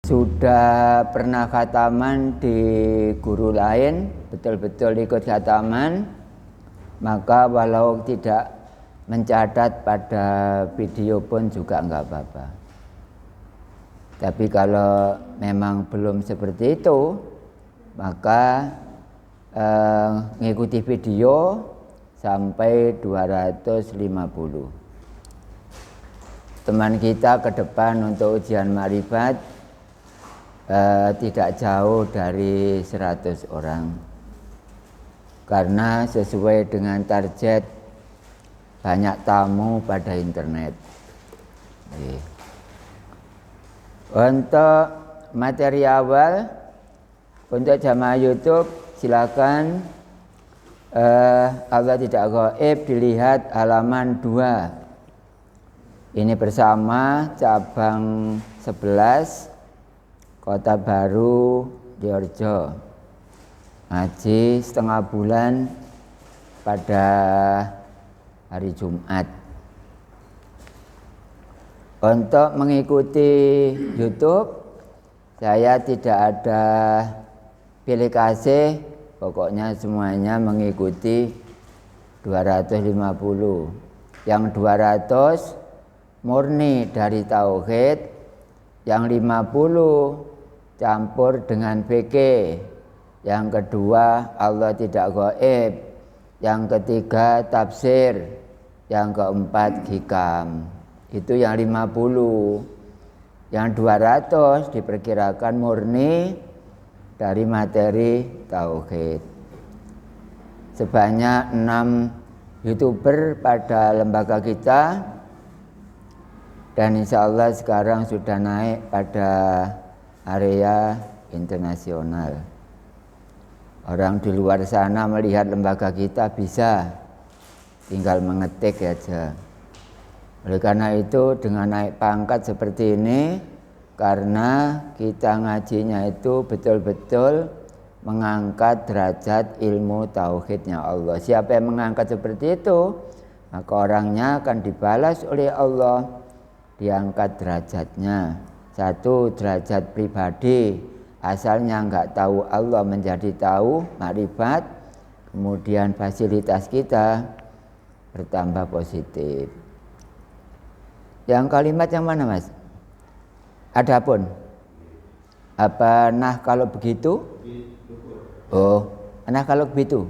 sudah pernah khataman di guru lain, betul-betul ikut khataman, maka walau tidak mencatat pada video pun juga enggak apa-apa. Tapi kalau memang belum seperti itu, maka mengikuti video sampai 250. Teman kita ke depan untuk ujian makrifat tidak jauh dari 100 orang, karena sesuai dengan target banyak tamu pada internet. Untuk materi awal untuk jamaah YouTube, silakan Allah tidak gaib dilihat halaman 2. Ini bersama cabang 11 Kota Baru Diorjo, ngaji setengah bulan pada hari Jumat. Untuk mengikuti YouTube, saya tidak ada pilih kasih, pokoknya semuanya mengikuti 250. Yang 200 murni dari tauhid, yang 50 campur dengan fikih, yang kedua Allah tidak gaib, yang ketiga tafsir, yang keempat hikam. Itu yang 50. Yang 200 diperkirakan murni dari materi tauhid. Sebanyak 6 YouTuber pada lembaga kita, dan insya Allah sekarang sudah naik pada area internasional. Orang di luar sana melihat lembaga kita bisa tinggal mengetik aja. Oleh karena itu dengan naik pangkat seperti ini, karena kita ngajinya itu betul-betul mengangkat derajat ilmu tauhidnya Allah. Siapa yang mengangkat seperti itu, maka orangnya akan dibalas oleh Allah, diangkat derajatnya. 1 derajat pribadi, asalnya enggak tahu Allah menjadi tahu makrifat, kemudian fasilitas kita bertambah positif. Yang kalimat yang mana, Mas? Adapun apa nah kalau begitu? Oh, nah kalau begitu?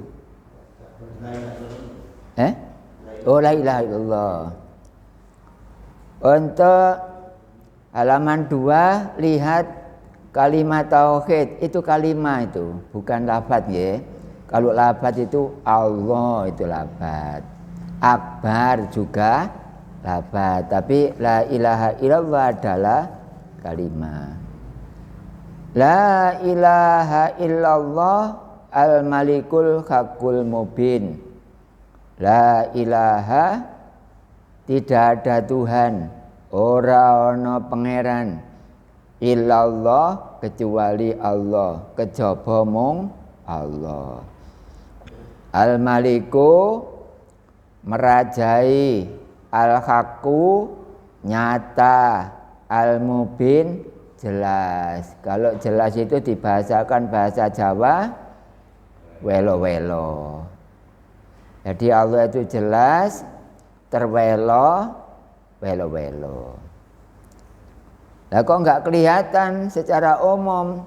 Oh, la ilaha illallah. Untuk halaman 2 lihat kalimat tauhid, itu kalimat itu, bukan lafaz ya. Kalau lafaz itu Allah, itu lafaz. Akbar juga lafaz, tapi la ilaha illallah adalah kalimat. La ilaha illallah al-malikul haqqul mubin. La ilaha, tidak ada Tuhan, ora ana pangeran, illallah kecuali Allah, kejaba mung Allah. Al-maliku merajai, al-haqqu nyata, al-mubin jelas. Kalau jelas itu dibahasakan bahasa Jawa welo-welo. Jadi Allah itu jelas, terwelo, welo-welo. Lah kok enggak kelihatan secara umum?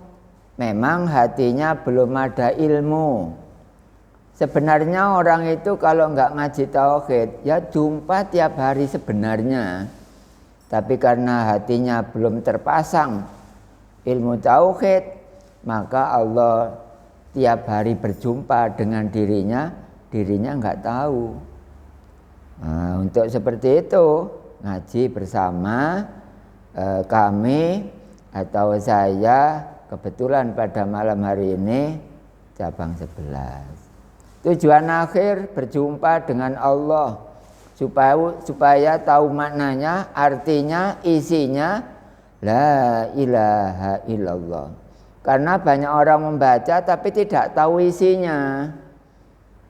Memang hatinya belum ada ilmu. Sebenarnya orang itu kalau enggak ngaji tauhid, ya jumpa tiap hari sebenarnya. Tapi karena hatinya belum terpasang ilmu tauhid, maka Allah tiap hari berjumpa dengan dirinya enggak tahu. Nah, untuk seperti itu, ngaji bersama kami atau saya kebetulan pada malam hari ini cabang 11. Tujuan akhir berjumpa dengan Allah supaya tahu maknanya, artinya, isinya la ilaha illallah. Karena banyak orang membaca tapi tidak tahu isinya.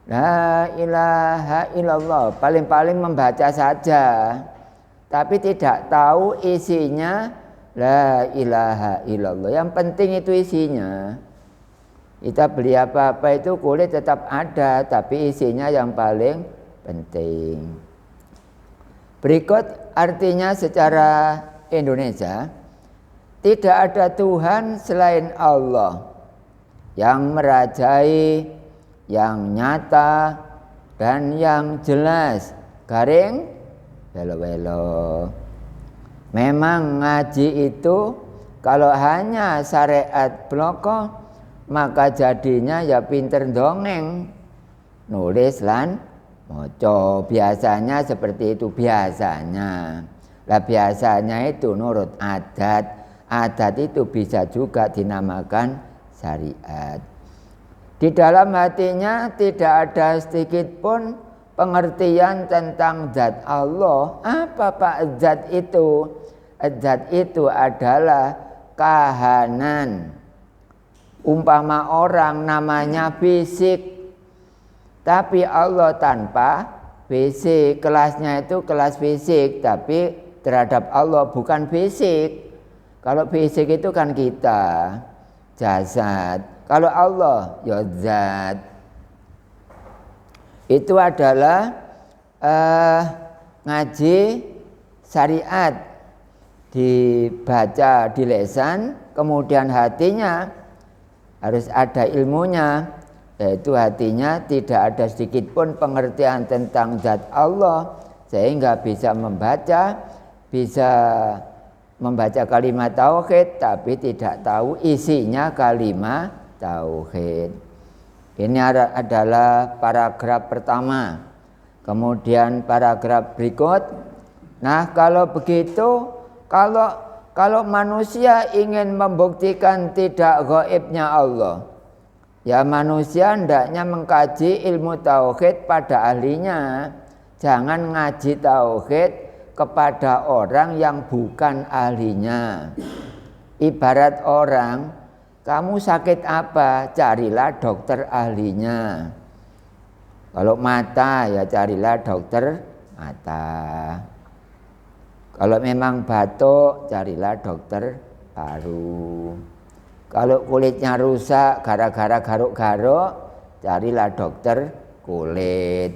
La ilaha illallah, paling-paling membaca saja, tapi tidak tahu isinya la ilaha illallah. Yang penting itu isinya. Kita beli apa-apa itu kulit tetap ada, tapi isinya yang paling penting. Berikut artinya secara Indonesia, tidak ada Tuhan selain Allah yang merajai, yang nyata, dan yang jelas. Garing welo-welo. Memang ngaji itu kalau hanya syariat bloko, maka jadinya ya pinter dongeng, nulis lan moco. Biasanya seperti itu biasanya. Lah biasanya itu nurut adat. Adat itu bisa juga dinamakan syariat. Di dalam hatinya tidak ada sedikit pun pengertian tentang zat Allah. Apa Pak zat itu? Zat itu adalah kahanan. Umpama orang namanya fisik, tapi Allah tanpa fisik. Kelasnya itu kelas fisik, tapi terhadap Allah bukan fisik. Kalau fisik itu kan kita, jasad. Kalau Allah ya zat. Itu adalah ngaji syariat, dibaca di lisan, kemudian hatinya harus ada ilmunya, yaitu hatinya tidak ada sedikit pun pengertian tentang zat Allah, sehingga bisa membaca kalimat tauhid tapi tidak tahu isinya kalimat tauhid. Ini adalah paragraf pertama. Kemudian paragraf berikut. Nah, kalau begitu, kalau manusia ingin membuktikan tidak gaibnya Allah, ya manusia hendaknya mengkaji ilmu tauhid pada ahlinya. Jangan ngaji tauhid kepada orang yang bukan ahlinya. Ibarat orang, kamu sakit apa? Carilah dokter ahlinya. Kalau mata, ya carilah dokter mata. Kalau memang batuk, carilah dokter paru. Kalau kulitnya rusak gara-gara garuk-garuk, carilah dokter kulit.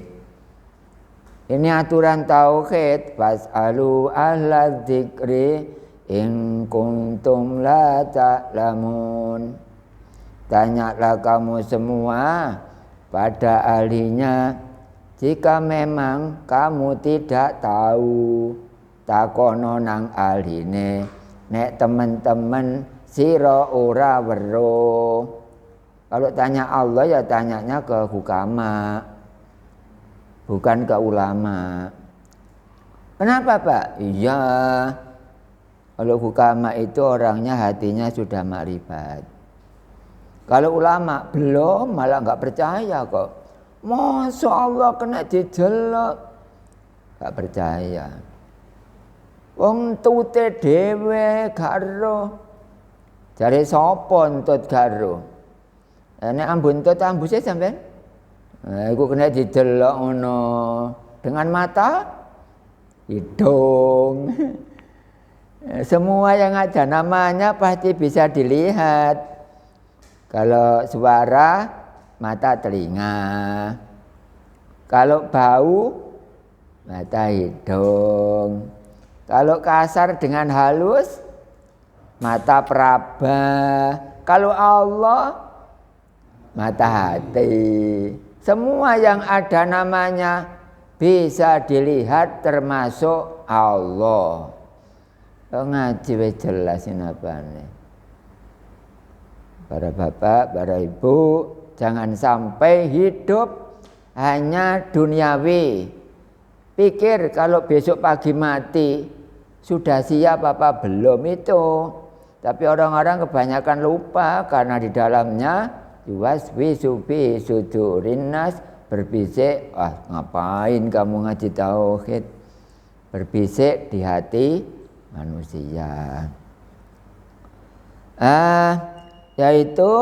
Ini aturan tauhid. Fas'alu ahla dzikri in kuntum la ta'lamun. Tanyalah kamu semua pada ahlinya jika memang kamu tidak tahu. Takono nang ahline, nek teman-teman sira ora weruh. Kalau tanya Allah ya tanyanya ke hukama, bukan ke ulama. Kenapa Pak? Iya, kalau hukama itu orangnya hatinya sudah makrifat. Kalau ulama belum, malah nggak percaya kok. Masya Allah kena dijelek, nggak percaya. Wong tute dhewe gak ero. Jare sapa entut gak ero? Nek ambuntut ambuse sampean? Iku kena didelok ngono. Dengan mata, hidung. Semua yang ada namanya pasti bisa dilihat. Kalau suara, mata telinga. Kalau bau, mata hidung. Kalau kasar dengan halus, mata peraba. Kalau Allah, mata hati. Semua yang ada namanya bisa dilihat termasuk Allah. Ngaji wis jelas apa nih. Para bapak, para ibu, jangan sampai hidup hanya duniawi. Pikir kalau besok pagi mati, sudah siap apa belum itu. Tapi orang-orang kebanyakan lupa karena di dalamnya yuwaswisu fi sudurin nas, berbisik, ngapain kamu ngaji tauhid? Berbisik di hati manusia. Yaitu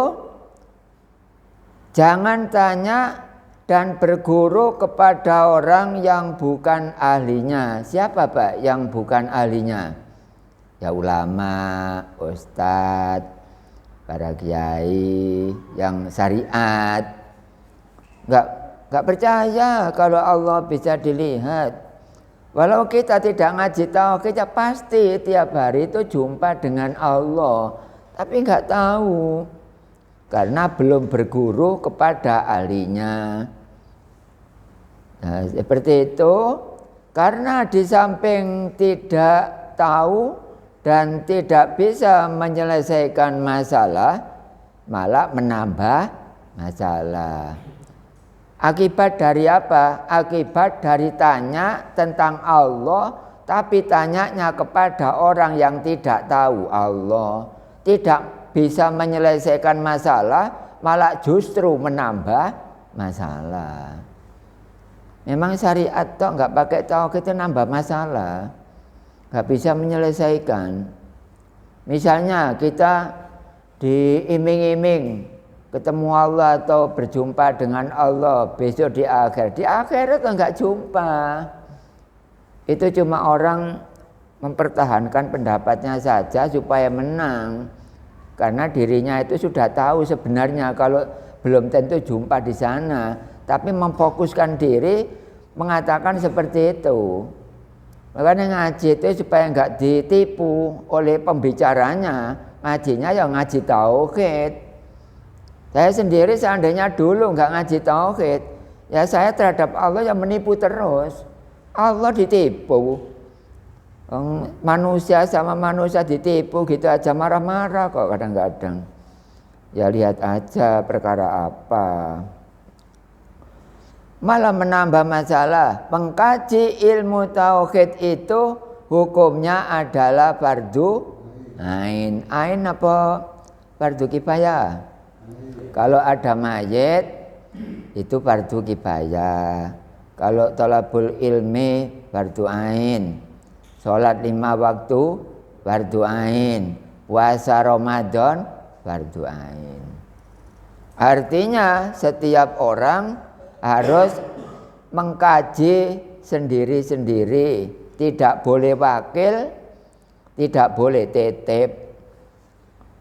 jangan tanya dan berguru kepada orang yang bukan ahlinya. Siapa Pak yang bukan ahlinya? ya ulama, ustadz, para kiai yang syariat. Enggak percaya kalau Allah bisa dilihat. Walau kita tidak ngaji tauhid, ya pasti tiap hari itu jumpa dengan Allah, tapi enggak tahu karena belum berguru kepada ahlinya. Nah, seperti itu, karena di samping tidak tahu dan tidak bisa menyelesaikan masalah, malah menambah masalah. Akibat dari apa? Akibat dari tanya tentang Allah, tapi tanyanya kepada orang yang tidak tahu Allah, tidak bisa menyelesaikan masalah, malah justru menambah masalah. Memang syariat toh nggak pakai tauhid itu nambah masalah, nggak bisa menyelesaikan. Misalnya kita diiming-iming ketemu Allah atau berjumpa dengan Allah besok di akhirat itu enggak jumpa. Itu cuma orang mempertahankan pendapatnya saja supaya menang, karena dirinya itu sudah tahu sebenarnya kalau belum tentu jumpa di sana, tapi memfokuskan diri mengatakan seperti itu. Makanya ngaji itu supaya enggak ditipu oleh pembicaranya, ngajinya ya ngaji tauhid. Saya sendiri seandainya dulu nggak ngaji tauhid, ya saya terhadap Allah yang menipu terus. Allah ditipu. Manusia sama manusia ditipu gitu aja marah-marah kok kadang-kadang. Ya lihat aja perkara apa. Malah menambah masalah. Mengkaji ilmu tauhid itu hukumnya adalah fardu ain. Ain apa? Fardu kifayah. Kalau ada mayit itu fardu kifayah. Kalau thalabul ilmi fardu ain. Salat 5 waktu fardu ain. Puasa Ramadan fardu ain. Artinya setiap orang harus mengkaji sendiri-sendiri, tidak boleh wakil, tidak boleh titip.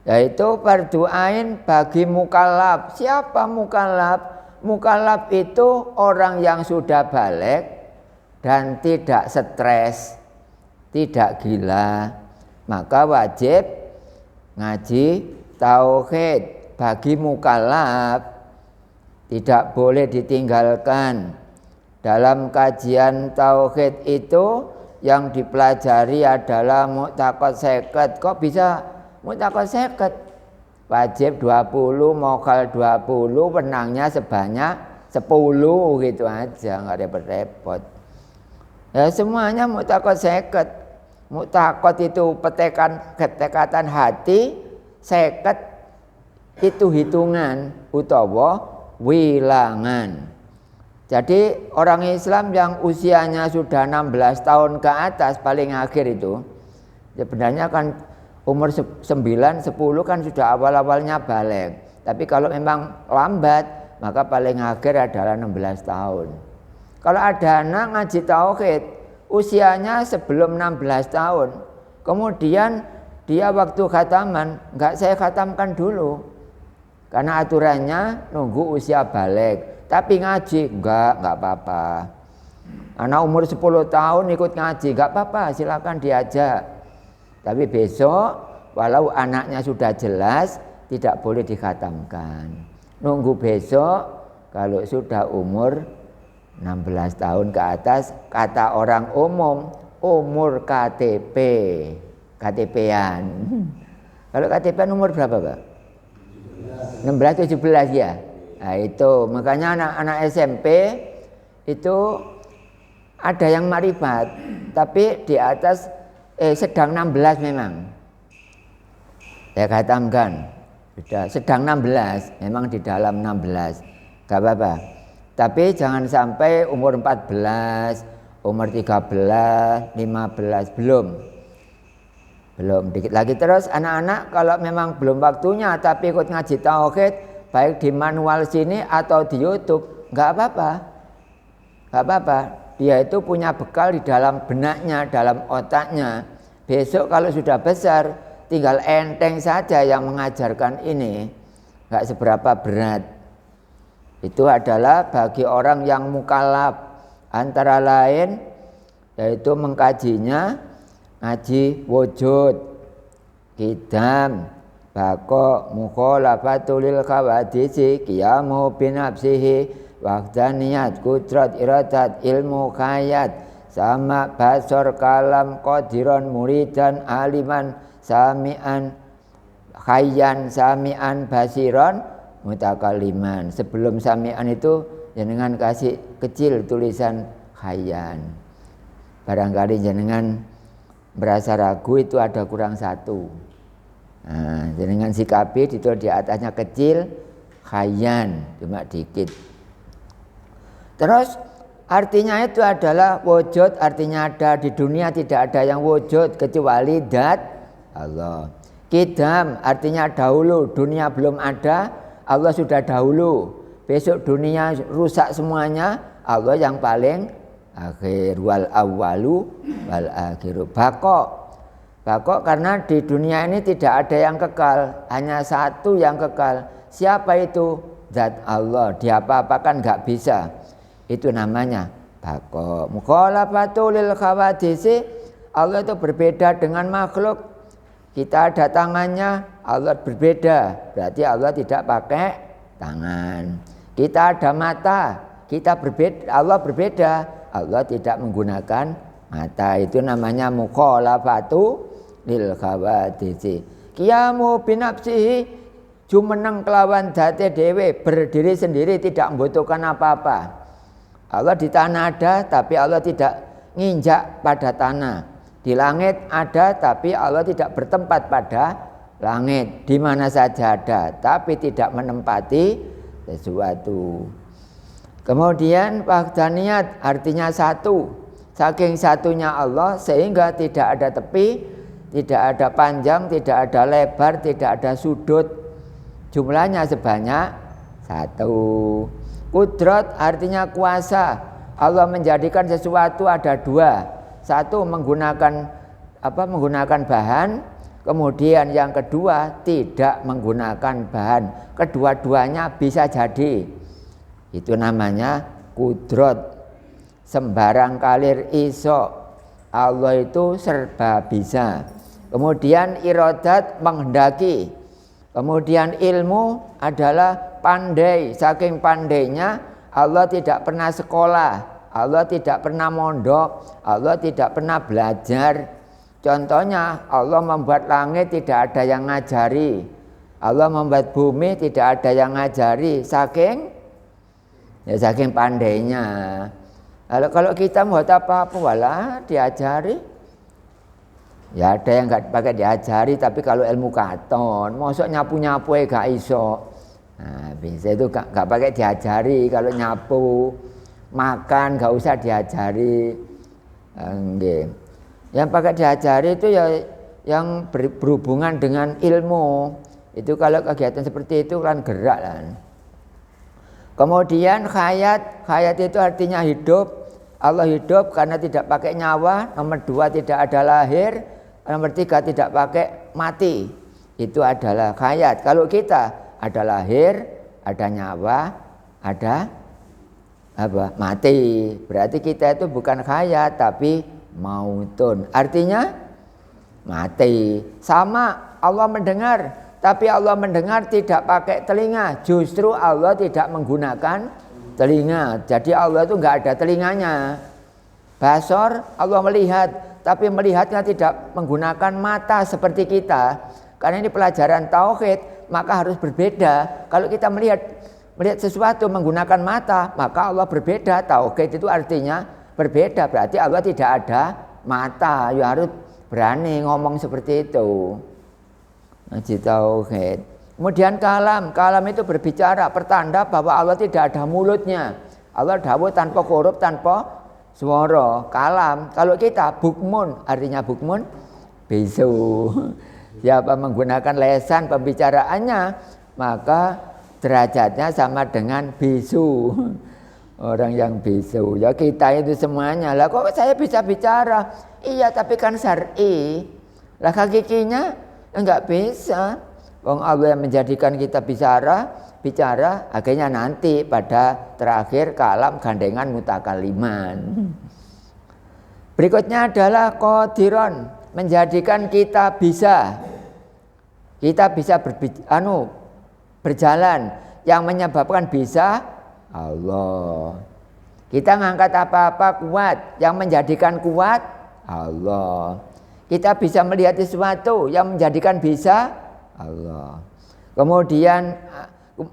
Yaitu fardu ain bagi mukallaf. Siapa mukallaf? Mukallaf itu orang yang sudah balik dan tidak stres, tidak gila. Maka wajib ngaji tauhid bagi mukallaf. Tidak boleh ditinggalkan. Dalam kajian tauhid itu yang dipelajari adalah mu'taqad 50. Kok bisa mu'taqad 50? Wajib 20, mokal 20, menangnya sebanyak 10 gitu aja, nggak repot-repot. Ya semuanya mu'taqad 50. Mu'taqad itu ketekatan hati, 50 itu hitungan utawa wilangan. Jadi orang Islam yang usianya sudah 16 tahun ke atas paling akhir itu, sebenarnya kan umur 9, 10 kan sudah awal-awalnya balik. Tapi kalau memang lambat, maka paling akhir adalah 16 tahun. Kalau ada anak ngaji tauhid, usianya sebelum 16 tahun, kemudian dia waktu khataman, enggak saya khatamkan dulu. Karena aturannya nunggu usia balik. Tapi ngaji, enggak apa-apa. Anak umur 10 tahun ikut ngaji, enggak apa-apa, silakan diajak. Tapi besok, walau anaknya sudah jelas, tidak boleh dikhatamkan. Nunggu besok, kalau sudah umur 16 tahun ke atas, kata orang umum, umur KTP, KTP-an. Kalau KTP-an umur berapa, Pak? 16, 17 ya. Nah itu, makanya anak-anak SMP itu ada yang marifat, tapi di atas sedang 16 memang. Saya khatamkan, sudah sedang 16, memang di dalam 16, gak apa-apa. Tapi jangan sampai umur 14, umur 13, 15, belum, dikit lagi. Terus anak-anak kalau memang belum waktunya tapi ikut ngaji tauhid, baik di manual sini atau di YouTube, nggak apa-apa. Dia itu punya bekal di dalam benaknya, dalam otaknya. Besok kalau sudah besar, tinggal enteng saja yang mengajarkan ini, nggak seberapa berat. Itu adalah bagi orang yang mukallaf, antara lain yaitu mengkajinya, ngaji wujud, qidam, baqo, mukhalafatul khawadisi, qiyamu binafsihi, wahdaniyat, qudrat, iradat, ilmu, khayat, sama, basor, kalam, qadiron, muridan, aliman, sami'an, khayyan, sami'an, basiron, mutakaliman. Sebelum sami'an itu jenengan kasih kecil tulisan khayyan. Barangkali jenengan merasa ragu itu ada kurang satu. Nah, jenengan sikapi itu di atasnya kecil khayyan, cuma dikit. Terus artinya itu adalah wujud, artinya ada di dunia, tidak ada yang wujud kecuali zat Allah. Qidam artinya dahulu, dunia belum ada, Allah sudah dahulu. Besok dunia rusak semuanya, Allah yang paling akhir. Wal awwalu wal akhiru. Baqo karena di dunia ini tidak ada yang kekal, hanya satu yang kekal. Siapa itu? Zat Allah. Diapa-apakan nggak bisa. Itu namanya baqo. Mukhalafatul khawadisi, Allah itu berbeda dengan makhluk. Kita ada tangannya, Allah berbeda. Berarti Allah tidak pakai tangan. Kita ada mata, kita berbeda, Allah berbeda. Allah tidak menggunakan mata. Itu namanya mukhalafatu lil khawadisi. Qiyamu binafsihi, jumeneng kelawan dzate dhewe, berdiri sendiri tidak membutuhkan apa-apa. Allah di tanah ada, tapi Allah tidak nginjak pada tanah. Di langit ada, tapi Allah tidak bertempat pada langit. Di mana saja ada, tapi tidak menempati sesuatu. Kemudian wahdaniyat artinya satu. Saking satunya Allah sehingga tidak ada tepi, tidak ada panjang, tidak ada lebar, tidak ada sudut. Jumlahnya sebanyak satu. Qudrat artinya kuasa. Allah menjadikan sesuatu ada dua. Satu menggunakan bahan, kemudian yang kedua tidak menggunakan bahan. Kedua-duanya bisa jadi. Itu namanya qudrat. Sembarang kalir iso. Allah itu serba bisa. Kemudian iradat menghendaki. Kemudian ilmu adalah pandai. Saking pandainya Allah tidak pernah sekolah, Allah tidak pernah mondok, Allah tidak pernah belajar. Contohnya Allah membuat langit tidak ada yang ngajari, Allah membuat bumi tidak ada yang ngajari. Saking pandainya. Kalau kita buat apa-apa walah diajari. Ya ada yang nggak pakai diajari, tapi kalau ilmu katon, mosok nyapu-nyapu gak iso. Nah, bisa itu gak pakai diajari. Kalau nyapu, makan gak usah diajari. Yang pakai diajari itu ya yang berhubungan dengan ilmu. Itu kalau kegiatan seperti itu kan gerak kan. Kemudian khayat itu artinya hidup. Allah hidup karena tidak pakai nyawa. Nomor 2 tidak ada lahir. Nomor 3 tidak pakai mati. Itu adalah khayat. Kalau kita ada lahir, ada nyawa, ada mati. Berarti kita itu bukan khayat tapi mautun. Artinya mati. Sama Allah mendengar, tapi Allah mendengar tidak pakai telinga. Justru Allah tidak menggunakan telinga. Jadi Allah itu enggak ada telinganya. Basor, Allah melihat, tapi melihatnya tidak menggunakan mata seperti kita. Karena ini pelajaran tauhid. Maka harus berbeda. Kalau kita melihat sesuatu menggunakan mata, maka Allah berbeda. Tauhid itu artinya berbeda. Berarti Allah tidak ada mata. Ya harus berani ngomong seperti itu. Ngaji tauhid. Kemudian kalam itu berbicara, pertanda bahwa Allah tidak ada mulutnya. Allah dawuh tanpa huruf, tanpa suara. Kalam. Kalau kita bukmun, artinya bukmun bisu. Siapa menggunakan lesan pembicaraannya, maka derajatnya sama dengan bisu. Orang yang bisu. Ya kita itu semuanya. Lah kok saya bisa bicara? Iya, tapi kan syar'i. Lah hakikinya enggak bisa. Wong Allah yang menjadikan kita bicara akhirnya nanti pada terakhir kalam gandengan mutakaliman. Berikutnya adalah qadiron, menjadikan kita bisa berjalan, yang menyebabkan bisa Allah. Kita ngangkat apa-apa kuat, yang menjadikan kuat Allah. Kita bisa melihat sesuatu, yang menjadikan bisa Allah. Kemudian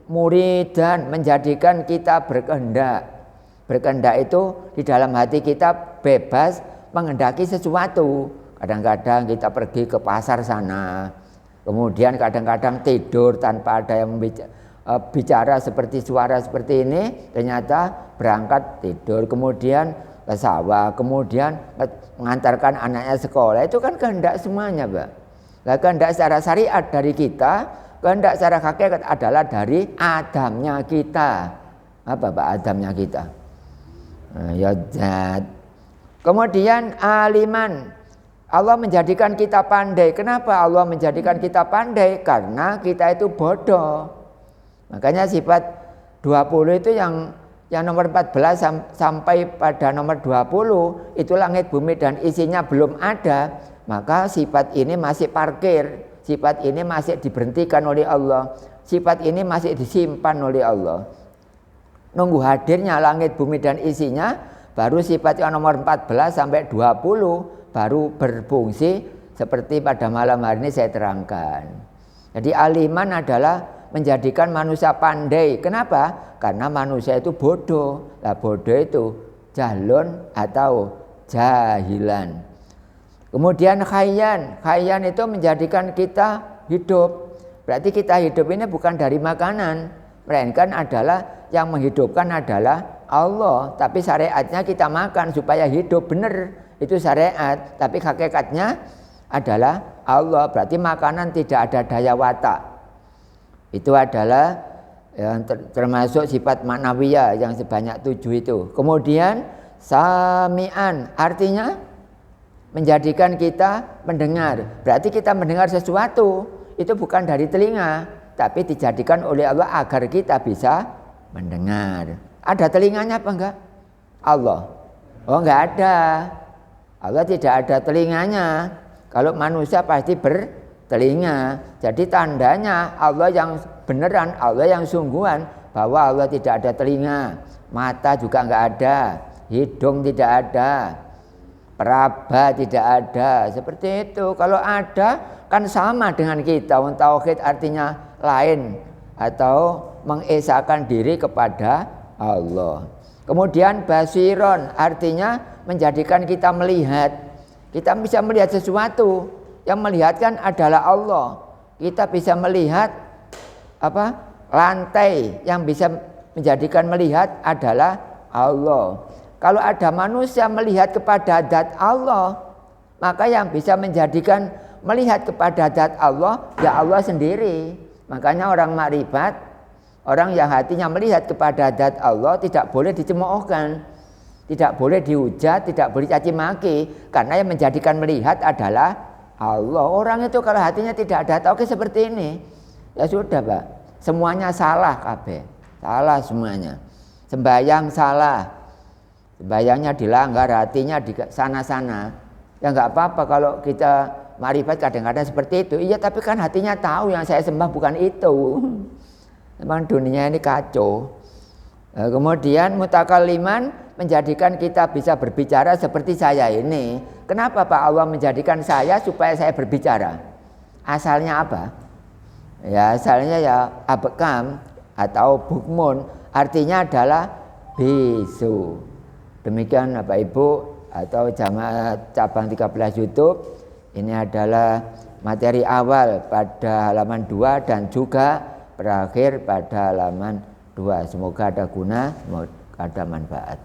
muridan, menjadikan kita berkehendak. Berkehendak itu di dalam hati kita bebas menghendaki sesuatu. Kadang-kadang kita pergi ke pasar sana, kemudian kadang-kadang tidur tanpa ada yang bicara seperti suara seperti ini, ternyata berangkat tidur, kemudian ke sawah, kemudian mengantarkan anaknya sekolah. Itu kan kehendak semuanya, Pak. Nah, kehendak secara syariat dari kita, kehendak secara hakikat adalah dari Adamnya kita. Apa Pak Adamnya kita? Ya zat. Kemudian aliman, Allah menjadikan kita pandai. Kenapa Allah menjadikan kita pandai? Karena kita itu bodoh. Makanya sifat 20 itu yang nomor 14 sampai pada nomor 20 itu langit bumi dan isinya belum ada. Maka sifat ini masih parkir, sifat ini masih diberhentikan oleh Allah, sifat ini masih disimpan oleh Allah. Nunggu hadirnya langit bumi dan isinya, baru sifat yang nomor 14 sampai 20 baru berfungsi seperti pada malam hari ini saya terangkan. Jadi aliman adalah menjadikan manusia pandai. Kenapa? Karena manusia itu bodoh. Nah, bodoh itu jahlun atau jahilan. Kemudian khayyan itu menjadikan kita hidup. Berarti kita hidup ini bukan dari makanan, melainkan adalah yang menghidupkan adalah Allah. Tapi syariatnya kita makan supaya hidup, benar itu syariat. Tapi hakikatnya adalah Allah. Berarti makanan tidak ada daya watak. Itu adalah yang termasuk sifat maknawiyah yang sebanyak 7 itu. Kemudian sami'an, artinya menjadikan kita mendengar. Berarti kita mendengar sesuatu itu bukan dari telinga, tapi dijadikan oleh Allah agar kita bisa mendengar. Ada telinganya apa enggak? Allah. Oh, enggak ada. Allah tidak ada telinganya. Kalau manusia pasti bertelinga. Jadi tandanya Allah yang beneran, Allah yang sungguhan, bahwa Allah tidak ada telinga, mata juga enggak ada, hidung tidak ada, peraba tidak ada. Seperti itu. Kalau ada kan sama dengan kita. Tauhid artinya lain atau mengesahkan diri kepada Allah. Kemudian basiron artinya menjadikan kita melihat. Kita bisa melihat sesuatu. Yang melihatkan adalah Allah. Kita bisa melihat lantai, yang bisa menjadikan melihat adalah Allah. Kalau ada manusia melihat kepada zat Allah, maka yang bisa menjadikan melihat kepada zat Allah ya Allah sendiri. Makanya orang makrifat, orang yang hatinya melihat kepada zat Allah tidak boleh dicemoohkan, tidak boleh dihujat, tidak boleh caci maki, karena yang menjadikan melihat adalah Allah. Orang itu kalau hatinya tidak ada tauhid seperti ini, ya sudah Pak, semuanya salah kabeh, salah semuanya. Sembahyang salah, sembahyangnya dilanggar, hatinya di sana-sana. Ya enggak apa-apa kalau kita makrifat kadang-kadang seperti itu. Iya, tapi kan hatinya tahu yang saya sembah bukan itu. Memang dunia ini kacau. Nah, kemudian mutakalliman menjadikan kita bisa berbicara seperti saya ini. Kenapa Pak Allah menjadikan saya supaya saya berbicara? Asalnya apa? Ya asalnya ya abkam atau bukmun, artinya adalah bisu. Demikian Bapak Ibu atau jamaah cabang 13 YouTube. Ini adalah materi awal pada halaman 2 dan juga berakhir pada halaman 2. Semoga ada guna, semoga ada manfaat.